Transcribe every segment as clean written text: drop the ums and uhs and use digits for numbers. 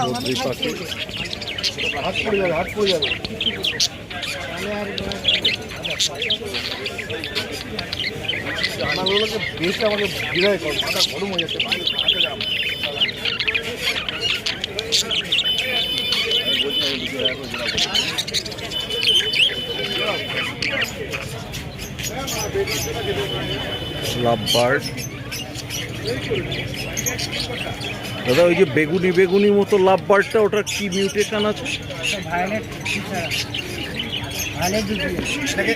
বদ্রি পাখি। জামাগুলোকে বেশি আমাকে বিদায় কর, মাথা গরম হয়ে যাচ্ছে। লাভ বার্ড দাদা, ওই যে বেগুনি বেগুনি মতো লাভ বার্ডটা, ওটার কি মিউটেশন আছে?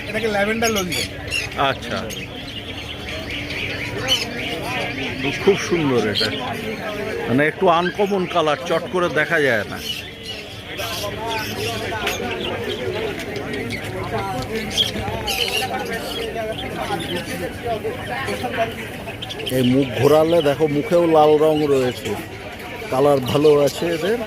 এটাকে ল্যাভেন্ডার লঞ্চ। আচ্ছা, খুব সুন্দর। এটা মানে একটু আনকমন কালার, চট করে দেখা যায় না। এই মুখ ঘোরালে দেখো, মুখেও লাল রং রয়েছে, কালার ভালো আছে এদের।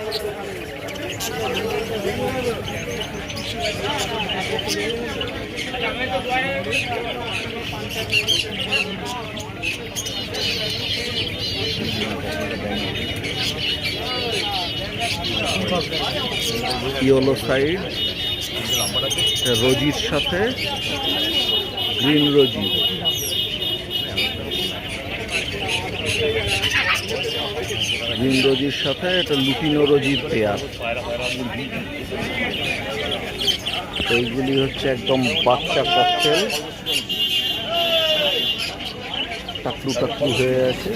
ইয়েলো সাইড রোজির সাথে গ্রিন রোজি, গ্রিন রোজির সাথে এটা লুটিনো রোজির পেয়ার। এইগুলি হচ্ছে একদম বাচ্চা ককটেল, টাকলু টাকলু হয়ে আছে।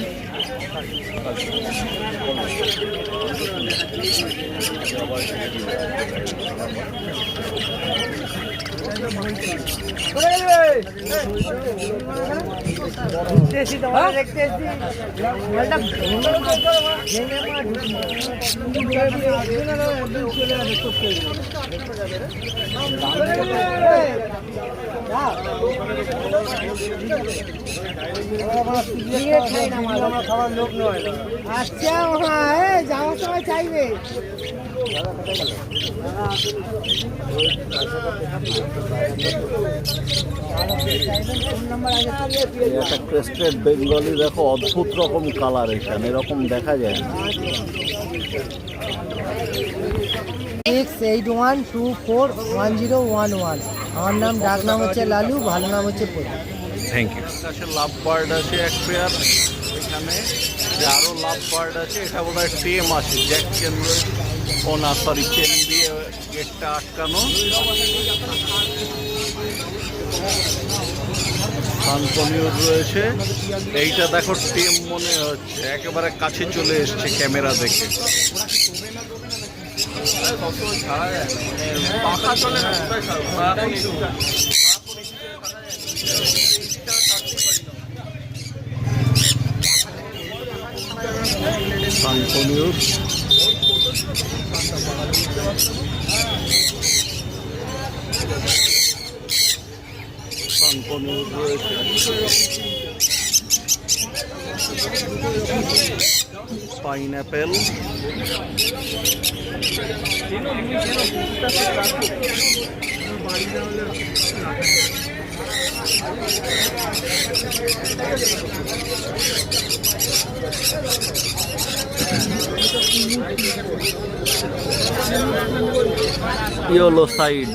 আচ্ছা, হ্যাঁ যাওয়ার সময় চাইবে। একটা ক্রেস্টেড বেঙ্গলি দেখো, অদ্ভুত রকম কালার, এখানে এরকম দেখা যায় না। 681241011। আমার নাম, ডাক নাম হচ্ছে লালু, ভালো নাম হচ্ছে প্রদীপ। Thank you. আছে লাভ বার্ড আছে এক পেয়ার এখানে, আরও লাভ বার্ড আছে। এটা বোধ হয় টেম আছে, জ্যাক চেন ও না, সরি, চেন দিয়ে গেটটা আটকানো। সানকনিউর রয়েছে। এইটা দেখো টেম মনে হচ্ছে, একেবারে কাছে চলে এসছে ক্যামেরা দেখে। সানকনিউর সানকনিউর রয়েছে। পাইনঅ্যাপেল, ইয়েলো সাইড,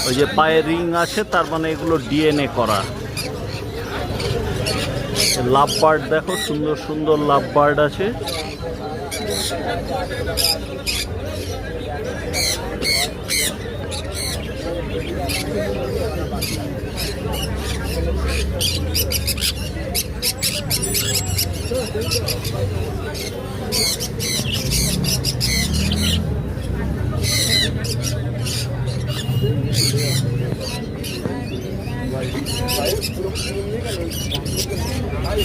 ওই যে পায়ে রিং আছে, তার মানে এগুলো ডিএনএ করা। লাভ বার্ড দেখো, সুন্দর সুন্দর লাভ বার্ড আছে।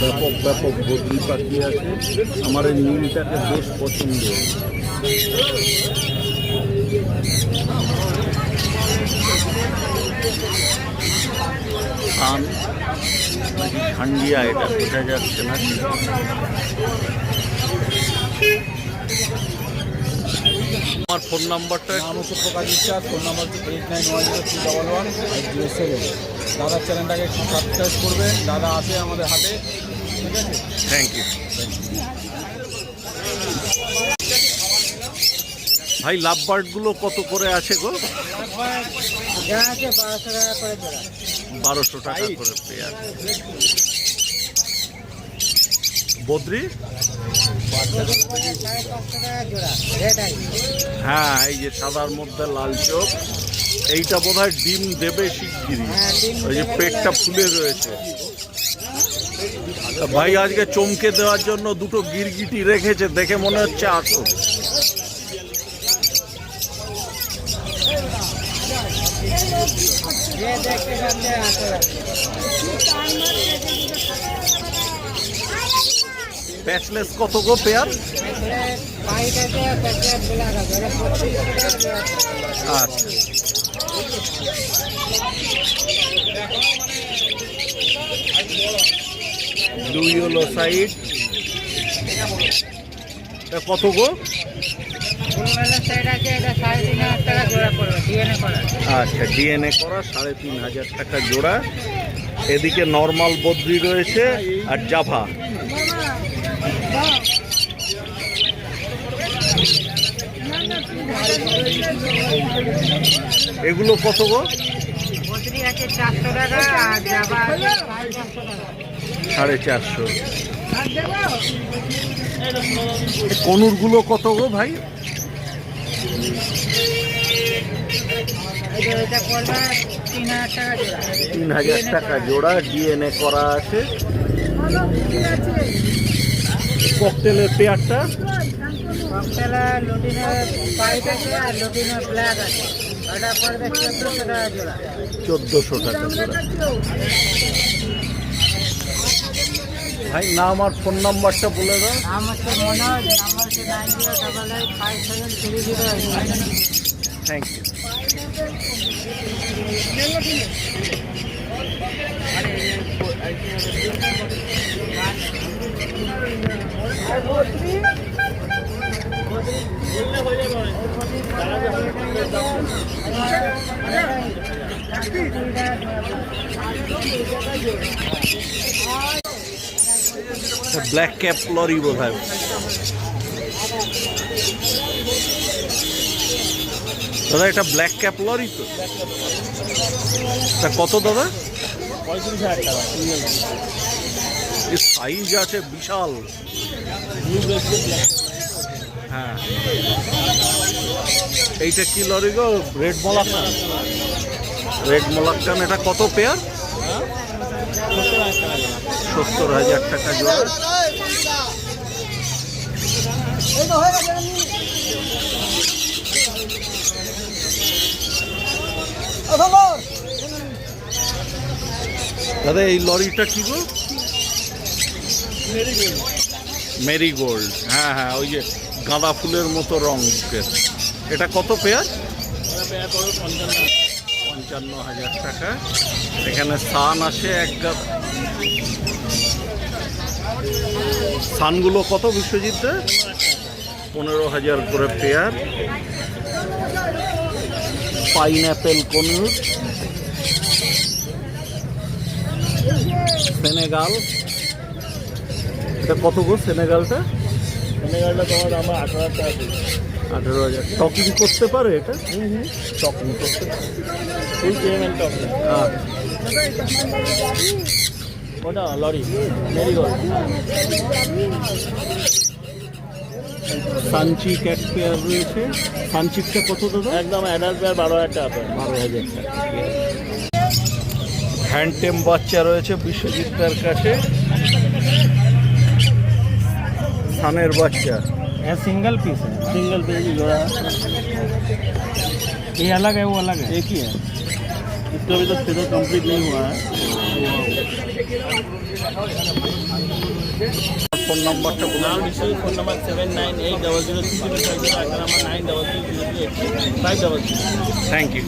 ব্যাপক ব্যাপক বদ্রি পাখি আছে। আমার এই নীলটাকে বেশ পছন্দ। কান ঠান্ডিয়া, এটা বোঝা যাচ্ছে না। আমার ফোন নাম্বারটা, নাম হচ্ছে প্রকাশ বিশ্বাস, ফোন নাম্বার 8910311187। দাদার চ্যানেলটাকে একটু সাবস্ক্রাইব করবেন। দাদা আছে আমাদের হাতে, ঠিক আছে? Thank you. ভাই লাভ বার্ড গুলো কত করে আছে গো? যা আছে 1200 টাকা করে জোড়া। 1200 টাকা করে পেয়ার। বদ্রি? 550 টাকা জোড়া। Red eye. হ্যাঁ, এই যে সাদার মধ্যে লাল চোখ, এইটা বোধহয় ডিম দেবে শিগগিরই। হ্যাঁ, ডিম ওই যে দেবে। পেটটা ফুলে রয়েছে। তা ভাই আজকে চমকে দেওয়ার জন্য দুটো গিরগিটি রেখেছে, দেখে মনে হচ্ছে আসো। যে দেখতে পাচ্ছে আসো। প্যাচলেস কত গো পেয়ার? এখানে পাইট আছে, প্যাকেট ব্ল্যাক আছে। এটা 25 টাকা জোড়া। আচ্ছা, ব্লু ইয়েলো সাইড কত গো? ফুলওয়ালা সাইড আছে, এটা 3500 টাকা জোড়া পড়বে, ডিএনএ করা। আচ্ছা, ডিএনএ করা 3500 টাকা জোড়া। এদিকে নর্মাল বদ্রি রয়েছে আর জাভা। এগুলো কত গো? বদ্রি আছে 400 টাকা আর জাভা আছে 550 টাকা। 450। কনুর গুলো কত গো ভাই? এটা পড়বে 3000 টাকা জোড়া। 3000 টাকা জোড়া, ডিএনএ করা আছে। ককটেলের পেয়ারটা ককটেলা লুটিনের পাইট আছে আর লুটিনের ব্ল্যাক আছে। এটা পড়বে 1400 টাকা জোড়া। 1400 টাকা জোড়া। ভাই নাম আর ফোন নাম্বারটা বলে দাও। নাম হচ্ছে মনোজ, নাম্বার হচ্ছে 9088573088। Thank you. ব্ল্যাক ক্যাপ লরি বোধ হয়। দাদা এটা ব্ল্যাক ক্যাপ লরি তো? তা কত দাদা? 35,000 টাকা। সাইজ আছে বিশাল। হ্যাঁ, এইটা কি লরি গো? রেড মলাক্কান। রেড মলাক্কান, এটা কত পেয়ার? 70,000 টাকা জোড়া। দাদা এই লরিটা কি গো? মেরিগোল্ড। হ্যাঁ হ্যাঁ, ওই যে গাঁদা ফুলের মতো রং। এটা কত পেয়ার? 55,000 টাকা। এখানে সান আছে এক গাদা। সানগুলো কত বিশ্বজিৎ? 15,000 করে পেয়ার। Pineapple conure, Senegal. এটা কত গো সেনেগালটা? সেনেগালটা তোমার আমরা 18,000 টাকা দিই। 18,000। টকিং করতে পারে এটা? টকিং করতে পারে। Full payment top. হ্যাঁ, ওটা লরি মেরিগোল্ড। সানচিক এক পেয়ার রয়েছে। সানচিকটা কত দাদা? একদম অ্যাডাল্ট পেয়ার 12,000 টাকা। 12,000 টাকা। হ্যান্ডটেম বাচ্চা রয়েছে বিশ্বজিৎটার কাছে। সানের বাচ্চা। ये सिंगल पीस है, सिंगल पीस की जोड़ा है। ये अलग है, वो अलग है, एक ही है। इसका अभी तक फिगर कंप्लीट नहीं हुआ है। ফোন নাম্বারটা বলুন। नाम receive phone number 79800305, number 9303038500। Thank you.